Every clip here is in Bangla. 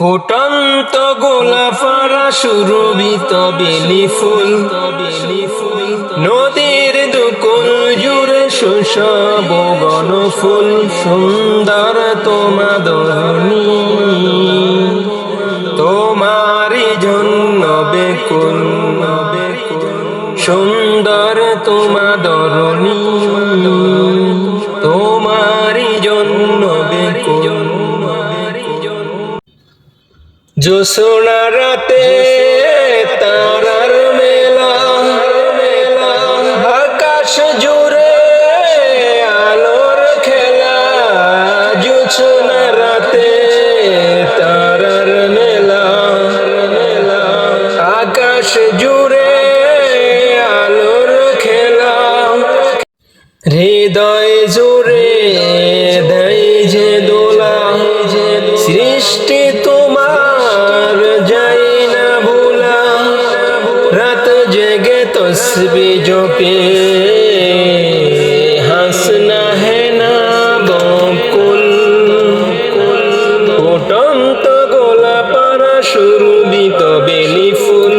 ফুটন্ত গোলাপাড়া সুরভিত বেলি ফুল, নদীর দুকুল জুড়ে শোষাব বনফুল। সুন্দর তোমাদরণী, তোমারই জন্য বেকুল। সুন্দর তোমাদরণী, তোমারই জন্য বেকুল। জোছনা রাতে তারার মেলা, আকাশ জুড়ে আলোর খেলা। জোছনা রাতে তারার মেলা, আকাশ জুড়ে আলোর খেলা। হৃদয় জুড়ে দেয় যে দোলা, সৃষ্টি তোমার যাই না ভোলা। রাত জেগে তসবিহ জপে হাসনা है না বকুল। ফুটন্ত গোলাপাড়া সুরভিত বেলি ফুল,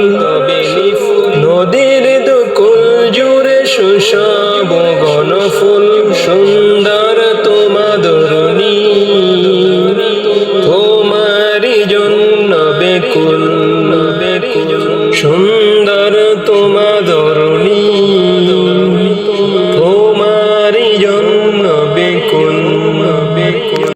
নদীর দুকুল জুড়ে শোষাব গণফুল। সুন্দর তোমাদরণী, তোমারই জন্য বেকুল।